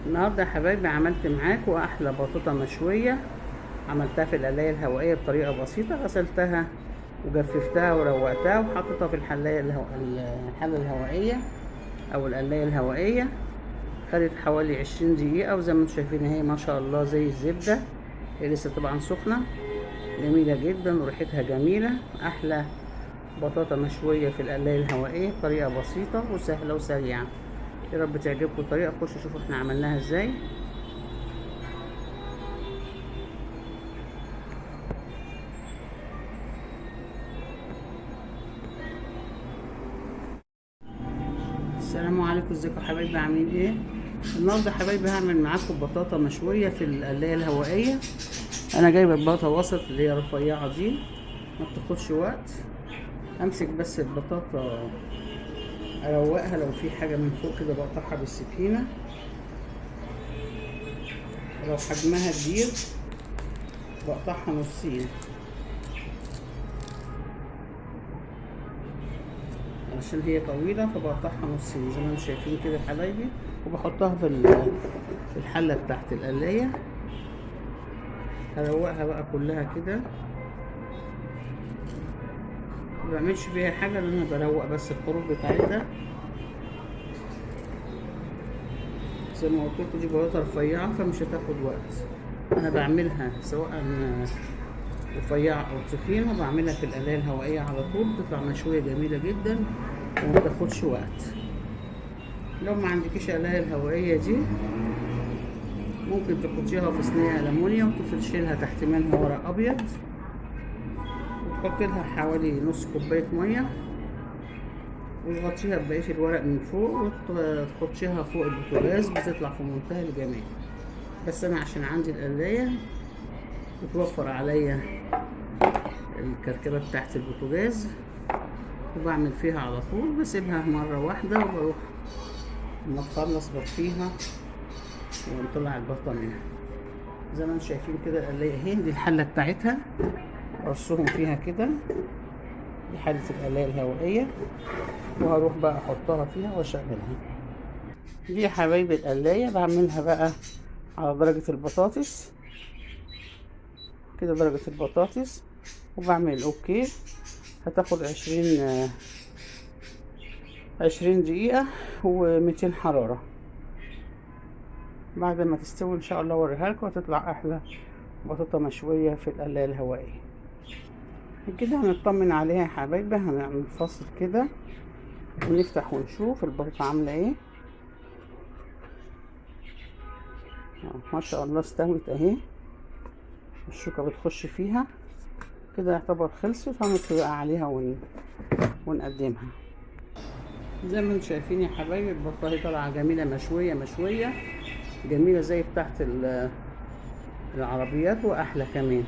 النهارده يا حبايبي عملت معاكم احلى بطاطا مشويه. عملتها في القلايه الهوائيه بطريقه بسيطه. غسلتها وجففتها وروقتها وحطيتها في الحله الهوائيه او القلايه الهوائيه. خدت حوالي 20 دقيقه، وزي ما انتم شايفين اهي ما شاء الله زي الزبده. هي لسه طبعا سخنه، جميله جدا وريحتها جميله. احلى بطاطا مشويه في القلايه الهوائيه بطريقه بسيطه وسهله وسريعه. يا رب تعجبكم الطريقه. خشوا شوفوا احنا عملناها ازاي. السلام عليكم، ازيكم يا حبايبي؟ عاملين ايه؟ النهارده يا حبايبي هعمل معاكم بطاطا مشويه في القلايه الهوائيه. انا جايبه بطاطا وسط اللي هي رفيعه دي، ما بتاخدش وقت. امسك بس البطاطا اروقها، لو في حاجه من فوق كده بقطعها بالسكينه. لو حجمها كبير بقطعها نصين عشان هي طويله، فبقطعها نصين زي ما انتم شايفين كده يا حبايبي. وبحطها في الحله بتاعت القلايه. هروقها بقى كلها كده، ما بعملش فيها حاجه، لان انا بروق بس الحروف بتاعتها. زي ما قلت لكم دي بطاطا رفيعه فمش هتاخد وقت. انا بعملها سواء رفيعه او تخينه، بعملها في القلايه الهوائيه على طول، بتطلع مشويه جميله جدا وما تاخدش وقت. لو ما عندكيش قلايه الهوائيه دي، ممكن تحطيها في صينيه ألمونيوم وتفرشي لها تحت منها ورق ابيض، وتحطي لها حوالي نص كوبايه ميه، وتغطيها ببقية الورق من فوق، وتحطيها فوق البوتاجاز، بتطلع في منتهى الجمال. بس انا عشان عندي القلاية بتوفر عليا الكركبة بتاعت البوتاجاز، وبعمل فيها على طول. بسيبها مرة واحدة وبروح لما تخلص بطفيها ونطلع البطة منها. زي ما انتم شايفين كده القلاية اهي، دي الحلة بتاعتها، رصهم فيها كده. دي حلة القلاية الهوائية، وهروح بقى احطها فيها واشغلها. دي يا حبايبي القلاية بعملها بقى على درجة البطاطس كده، درجة البطاطس، وبعمل اوكي. هتاخد 20 دقيقة و200 حرارة. بعد ما تستوي ان شاء الله اوريها لكم، هتطلع احلى بطاطا مشوية في القلاية الهوائية. كده هنطمن عليها يا حبايبي. هنعمل فاصل كده ونفتح ونشوف البطاطا عاملة ايه. ما شاء الله استوت اهي، الشوكة بتخش فيها كده، يعتبر خلصت. هنطفي بقى عليها ونقدمها. زي ما انتم شايفين يا حبايبي البطاطا اهي طالعة جميلة، مشوية جميلة زي بتاعت العربيات، واحلى كمان.